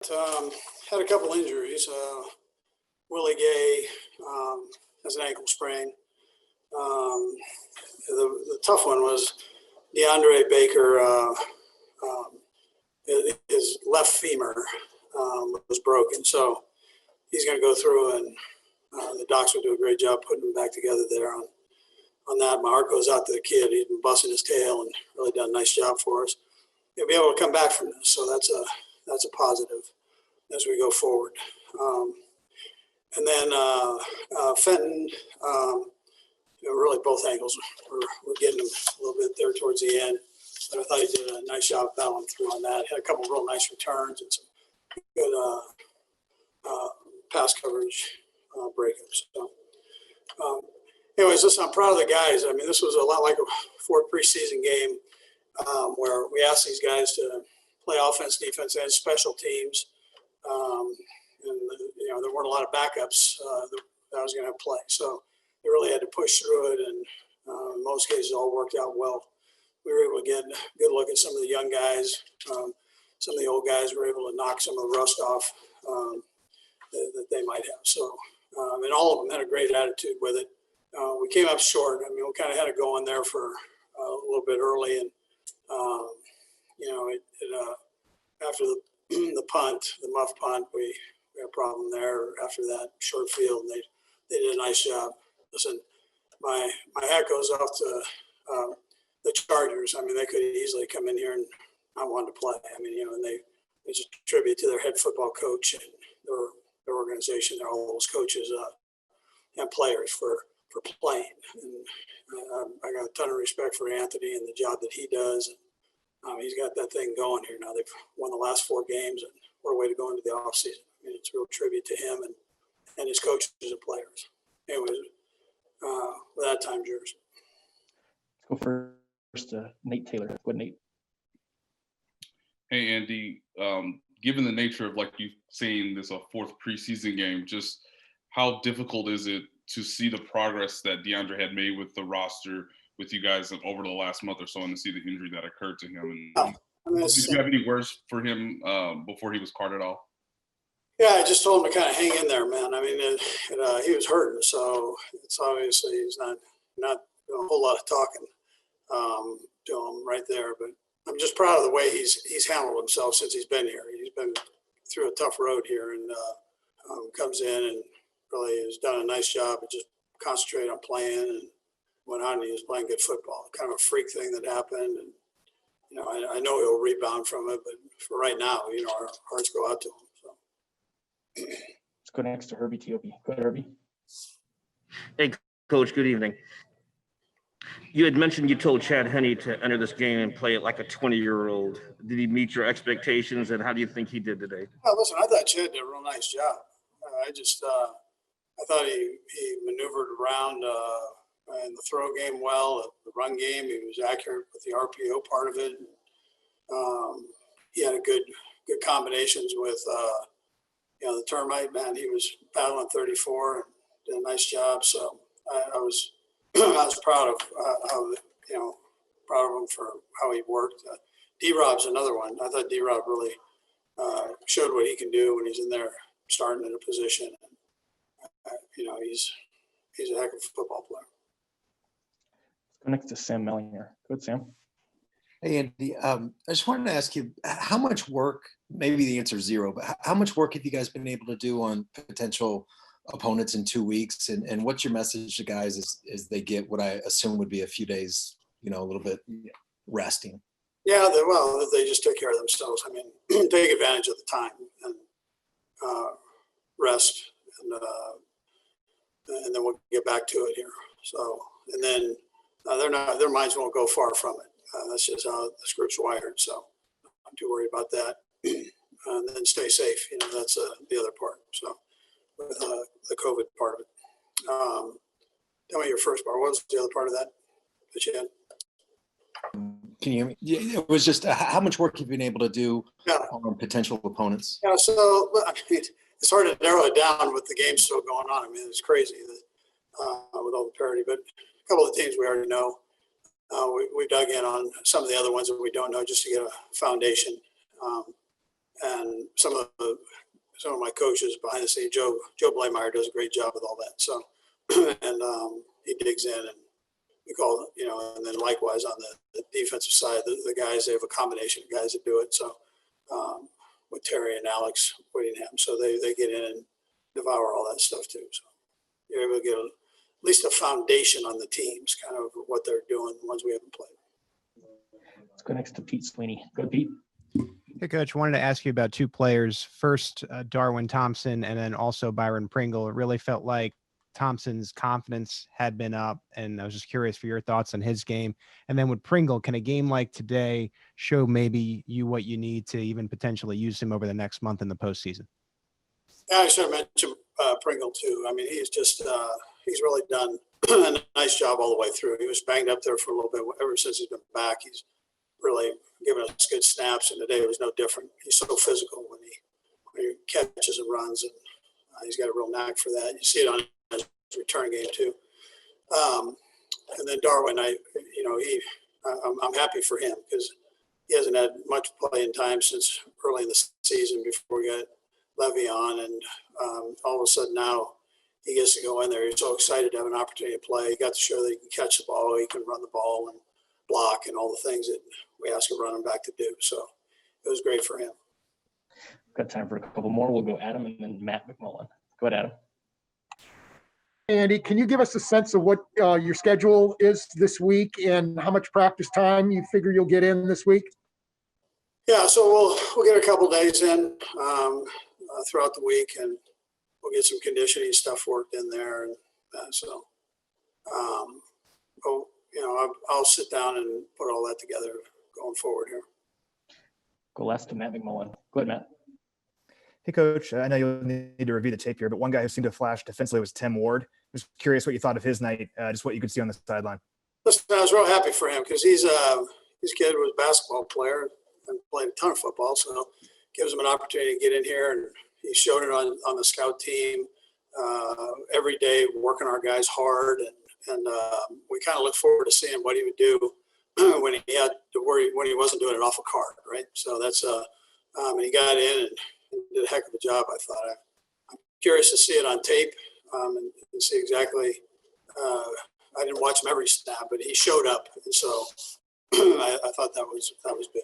Had a couple injuries. Willie Gay has an ankle sprain. The tough one was Deandre Baker. His left femur was broken, so he's going to go through, and the docs will do a great job putting him back together there on that. My heart goes out to the kid. He's been busting his tail and really done a nice job for us. He'll be able to come back from this, so that's a positive as we go forward. And then Fenton, really both ankles we're getting him a little bit there towards the end. But I thought he did a nice job battling through on that. Had a couple of real nice returns and some good pass coverage breakups. So, anyways, listen, I'm proud of the guys. I mean, this was a lot like a fourth preseason game where we asked these guys to play offense, defense, and special teams. And there weren't a lot of backups that I was going to play. So they really had to push through it, and in most cases, it all worked out well. We were able to get a good look at some of the young guys. Some of the old guys were able to knock some of the rust off that they might have. So, and all of them had a great attitude with it. We came up short. I mean, we kind of had it going there for a little bit early, and after the punt, the muff punt, we had a problem there. After that short field, and they did a nice job. Listen, my hat goes off to the Chargers. I mean, they could easily come in here and not want to play. I mean, and they just tribute to their head football coach and their organization, all those coaches and players for playing. And I got a ton of respect for Anthony and the job that he does. And he's got that thing going here now. They've won the last 4 games, and what a way to go into the offseason. I mean, it's a real tribute to him and his coaches and players. Anyways, with that time, Jersey. Let's go first to Nate Taylor. Go ahead, Nate. Hey, Andy. Given the nature of, like you saying, this a fourth preseason game, just how difficult is it to see the progress that Deandre had made with the roster, with you guys over the last month or so, and to see the injury that occurred to him? And did you have any words for him before he was carted off? Yeah, I just told him to kind of hang in there, man. I mean, he was hurting, so it's obviously he's not doing a whole lot of talking to him right there. But I'm just proud of the way he's handled himself since he's been here. He's been through a tough road here, and comes in and really has done a nice job of just concentrating on playing and went on. He was playing good football. Kind of a freak thing that happened, and I know he'll rebound from it. But for right now, our hearts go out to him. So. Let's go next to Herbie T.O.B. Go ahead, Herbie. Hey, Coach. Good evening. You had mentioned you told Chad Henne to enter this game and play it like a 20-year-old. Did he meet your expectations, and how do you think he did today? Well, listen, I thought Chad did a real nice job. I thought he maneuvered around in the throw game well. The run game, he was accurate with the RPO part of it. He had a good combinations with the termite, man. He was battling 34 and did a nice job. So I was proud of proud of him for how he worked. D-Rob's another one. I thought D-Rob really showed what he can do when he's in there starting in a position. He's a heck of a football player. Let's go next to Sam Mellinger. Go ahead, Sam. Hey, Andy. I just wanted to ask you, how much work, maybe the answer is 0, but how much work have you guys been able to do on potential opponents in 2 weeks? And what's your message to guys as they get what I assume would be a few days, a little bit resting? Yeah, they just take care of themselves. I mean, take advantage of the time and rest, and then we'll get back to it here. So, and then their minds won't go far from it. That's just how this group's wired. So, I'm too worried about that. And then stay safe. That's the other part. So, with the COVID part of it. Tell me your first part. What was the other part of that you had? Can you? Yeah, it was just how much work you've been able to do on potential opponents. Yeah, so it's hard to narrow it down with the game still going on. I mean, it's crazy with all the parity. But a couple of the teams we already know. We dug in on some of the other ones that we don't know just to get a foundation. and some of my coaches behind the scenes, Joe Blaymeyer does a great job with all that. So, and he digs in, and we call it, and then likewise on the defensive side, the guys, they have a combination of guys that do it. So with Terry and Alex Whittingham, so they get in and devour all that stuff too. So you're able to get at least a foundation on the teams, kind of what they're doing, the ones we haven't played. Let's go next to Pete Sweeney. Go Pete. Hey, Coach, wanted to ask you about two players. First, Darwin Thompson, and then also Byron Pringle. It really felt like Thompson's confidence had been up, and I was just curious for your thoughts on his game. And then with Pringle, can a game like today show maybe you what you need to even potentially use him over the next month in the postseason? Yeah, I should have mentioned Pringle too. I mean, he's just he's really done a nice job all the way through. He was banged up there for a little bit. Ever since he's been back, he's really given us good snaps, and today it was no different. He's so physical when he catches and runs, and he's got a real knack for that. You see it on his return game too. And then Darwin, I'm happy for him because he hasn't had much playing time since early in the season before we got Levy on, and all of a sudden now he gets to go in there. He's so excited to have an opportunity to play. He got to show that he can catch the ball, he can run the ball and block and all the things that we ask a running back to do. So it was great for him. Got time for a couple more. We'll go Adam and then Matt McMullen. Go ahead, Adam. Andy, can you give us a sense of what your schedule is this week and how much practice time you figure you'll get in this week? Yeah, so we'll get a couple days in throughout the week, and we'll get some conditioning stuff worked in there, and I'll sit down and put all that together going forward here. Go last to Matt McMullen. Go ahead, Matt. Hey, Coach. I know you'll need to review the tape here, but one guy who seemed to flash defensively was Tim Ward. I was curious what you thought of his night, just what you could see on the sideline. Listen, I was real happy for him because his kid was a basketball player and played a ton of football, so it gives him an opportunity to get in here, and he showed it on the scout team every day, working our guys hard, and we kind of look forward to seeing what he would do when he had to worry when he wasn't doing it off a card, right? So that's and he got in and did a heck of a job. I thought. I'm curious to see it on tape and see exactly. I didn't watch him every snap, but he showed up, and so I thought that was big.